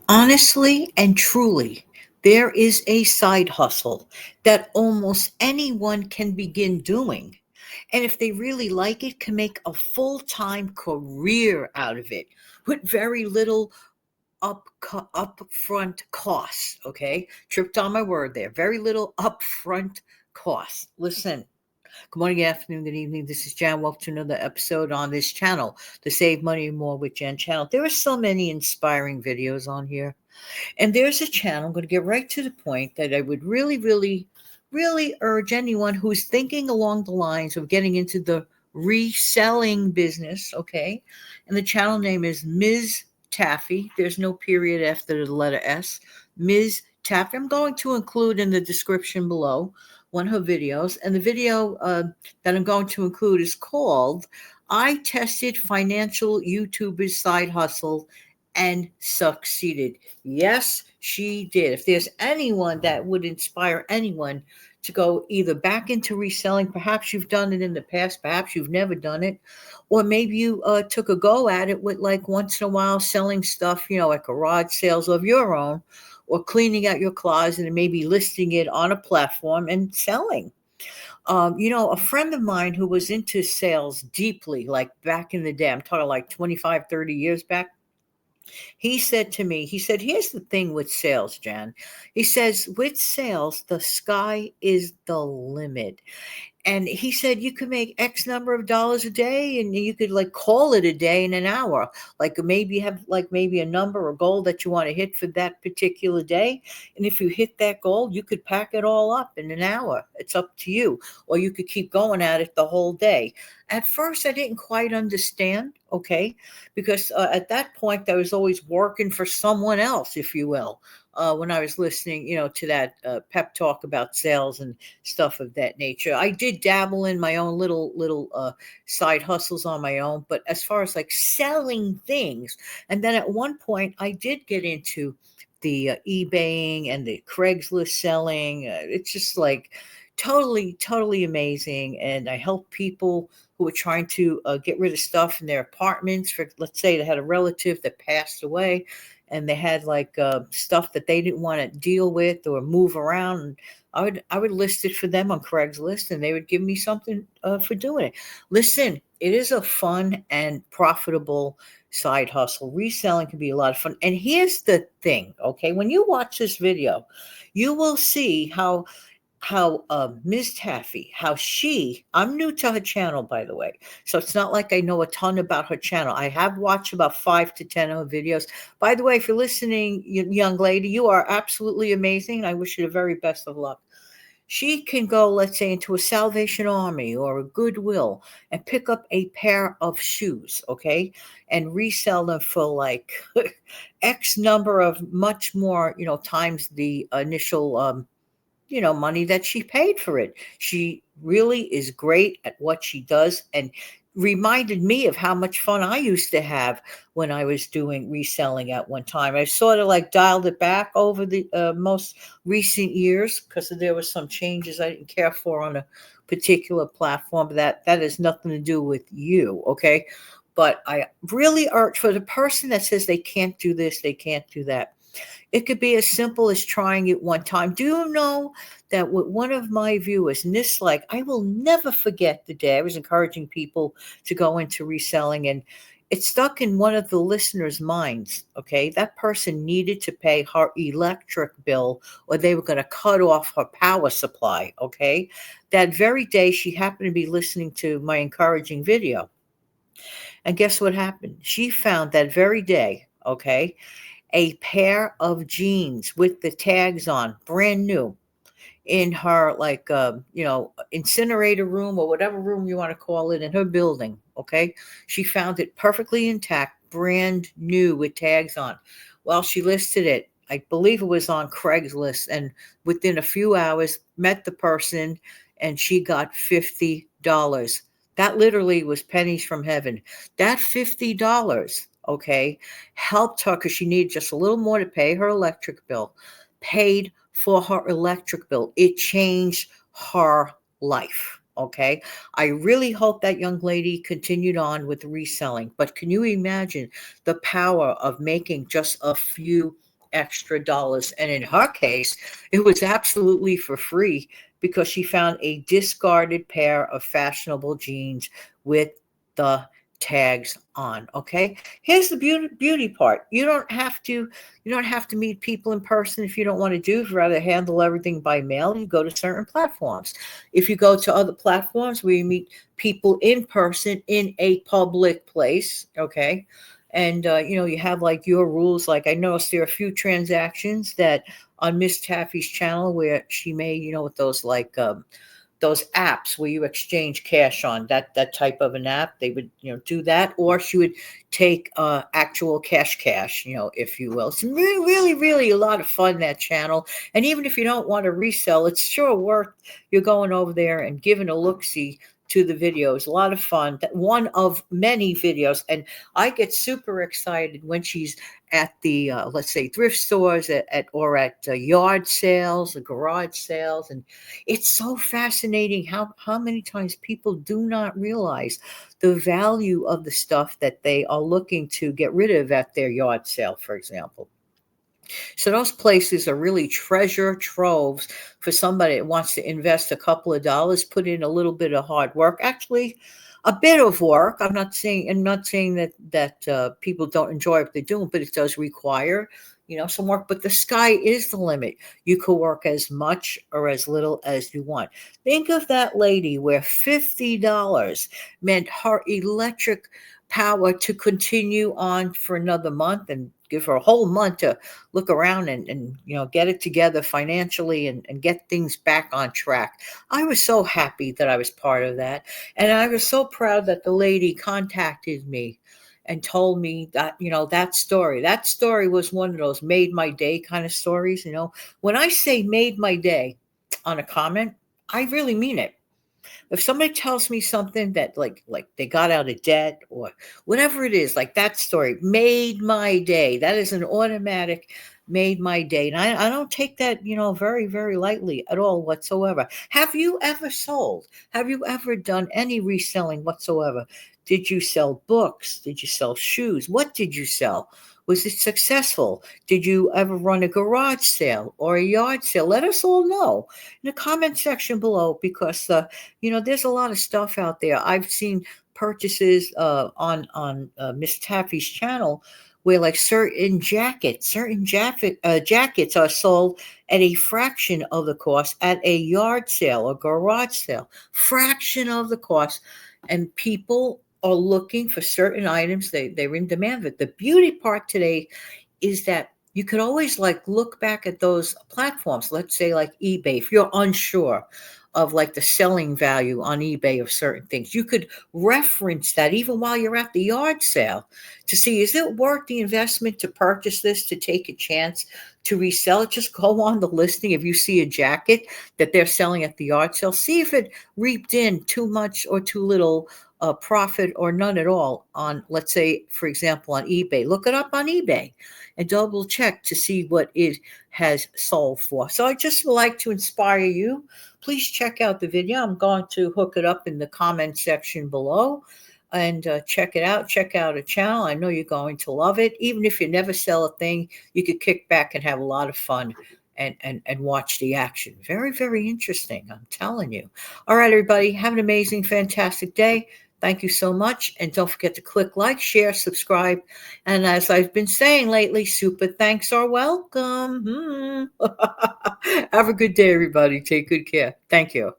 Honestly and truly, there is a side hustle that almost anyone can begin doing. And if they really like it, can make a full-time career out of it with very little upfront costs. Okay, tripped on my word there. Very little upfront costs. Listen. Good morning, good afternoon, good evening. This is Jan. Welcome to another episode on this channel, the Save Money More with Jan channel. There are so many inspiring videos on here. And there's a channel, I'm going to get right to the point, that I would really urge anyone who's thinking along the lines of getting into the reselling business, okay? And the channel name is Ms. Taffy. There's no period after the letter S. Ms. Taffy. I'm going to include in the description below one of her videos. And the video that I'm going to include is called I Tested Financial YouTuber's Side Hustle and Succeeded. Yes, she did. If there's anyone that would inspire anyone to go either back into reselling, perhaps you've done it in the past, perhaps you've never done it, or maybe you took a go at it with like once in a while selling stuff, like garage sales of your own, or cleaning out your closet and maybe listing it on a platform and selling. A friend of mine who was into sales deeply, like back in the day, I'm talking like 25, 30 years back, he said to me, he said, here's the thing with sales, Jan. He says, with sales, the sky is the limit. And he said you could make X number of dollars a day and you could like call it a day in an hour. Like maybe have like maybe a number or goal that you want to hit for that particular day. And if you hit that goal, you could pack it all up in an hour. It's up to you. Or you could keep going at it the whole day. At first, I didn't quite understand, okay, because at that point, I was always working for someone else, if you will, when I was listening, to that pep talk about sales and stuff of that nature. I did dabble in my own little side hustles on my own, but as far as like selling things, and then at one point I did get into the eBaying and the Craigslist selling. It's just like totally amazing, and I help people who are trying to get rid of stuff in their apartments. For let's say they had a relative that passed away, and they had like stuff that they didn't want to deal with or move around. And I would list it for them on Craigslist, and they would give me something for doing it. Listen, it is a fun and profitable side hustle. Reselling can be a lot of fun. And here's the thing, okay? When you watch this video, you will see how Ms. Taffy, how I'm new to her channel, by the way. So it's not like I know a ton about her channel. I have watched about 5 to 10 of her videos. By the way, if you're listening, young lady, you are absolutely amazing. I wish you the very best of luck. She can go, let's say, into a Salvation Army or a Goodwill and pick up a pair of shoes, okay, and resell them for like X number of much more, times the initial money that she paid for it. She really is great at what she does and reminded me of how much fun I used to have when I was doing reselling at one time. I sort of like dialed it back over the most recent years because there was some changes I didn't care for on a particular platform, but that has nothing to do with you, okay? But I really urge for the person that says they can't do this, they can't do that. It could be as simple as trying it one time. Do you know that with one of my viewers, Nislike, I will never forget the day I was encouraging people to go into reselling, and it stuck in one of the listeners' minds. Okay, that person needed to pay her electric bill or they were going to cut off her power supply. Okay, that very day she happened to be listening to my encouraging video. And guess what happened? She found that very day, okay, a pair of jeans with the tags on, brand new, in her like incinerator room or whatever room you want to call it in her building. Okay, she found it perfectly intact, brand new with tags on. Well, she listed it. I believe it was on Craigslist, and within a few hours, met the person, and she got $50. That literally was pennies from heaven. That $50, okay, helped her because she needed just a little more to pay her electric bill, paid for her electric bill. It changed her life. Okay. I really hope that young lady continued on with reselling. But can you imagine the power of making just a few extra dollars. And in her case, it was absolutely for free because she found a discarded pair of fashionable jeans with the tags on. Okay, here's the beauty part. You don't have to meet people in person if you don't want to do. If you rather handle everything by mail, you go to certain platforms. If you go to other platforms where you meet people in person in a public place, okay, and you have like your rules. Like, I noticed there are a few transactions that on Miss Taffy's channel where she made, with those like those apps where you exchange cash on that type of an app. They would do that, or she would take actual cash, if you will. It's really, really, really a lot of fun, that channel. And even if you don't want to resell, it's sure worth you're going over there and giving a look see to the videos. A lot of fun. That one of many videos. And I get super excited when she's at the let's say thrift stores or at yard sales, the garage sales. And it's so fascinating how many times people do not realize the value of the stuff that they are looking to get rid of at their yard sale, for example. So those places are really treasure troves for somebody that wants to invest a couple of dollars, put in a little bit of hard work. Actually, a bit of work. I'm not saying that people don't enjoy what they're doing, but it does require some work. But the sky is the limit. You could work as much or as little as you want. Think of that lady where $50 meant her electric power to continue on for another month, and give her a whole month to look around and get it together financially, and get things back on track. I was so happy that I was part of that. And I was so proud that the lady contacted me and told me that, that story was one of those made my day kind of stories. When I say made my day on a comment, I really mean it. If somebody tells me something that like they got out of debt or whatever it is, like that story made my day, that is an automatic made my day. And I don't take that, very, very lightly at all whatsoever. Have you ever sold? Have you ever done any reselling whatsoever? Did you sell books? Did you sell shoes? What did you sell? Was it successful? Did you ever run a garage sale or a yard sale? Let us all know in the comment section below, because there's a lot of stuff out there. I've seen purchases on Miss Taffy's channel where like certain jackets are sold at a fraction of the cost at a yard sale or garage sale. Fraction of the cost, and people are looking for certain items. They're in demand of it. The beauty part today is that you could always like look back at those platforms, let's say like eBay. If you're unsure of like the selling value on eBay of certain things, you could reference that even while you're at the yard sale to see, is it worth the investment to purchase this, to take a chance to resell it? Just go on the listing. If you see a jacket that they're selling at the yard sale, see if it reaped in too much or too little profit or none at all on, let's say, for example, on eBay. Look it up on eBay and double check to see what it has sold for. So I just would like to inspire you. Please check out the video. I'm going to hook it up in the comment section below, and check it out. Check out a channel. I know you're going to love it. Even if you never sell a thing, you could kick back and have a lot of fun and watch the action. Very, very interesting, I'm telling you. All right, everybody, have an amazing, fantastic day. Thank you so much. And don't forget to click like, share, subscribe. And as I've been saying lately, super thanks are welcome. Have a good day, everybody. Take good care. Thank you.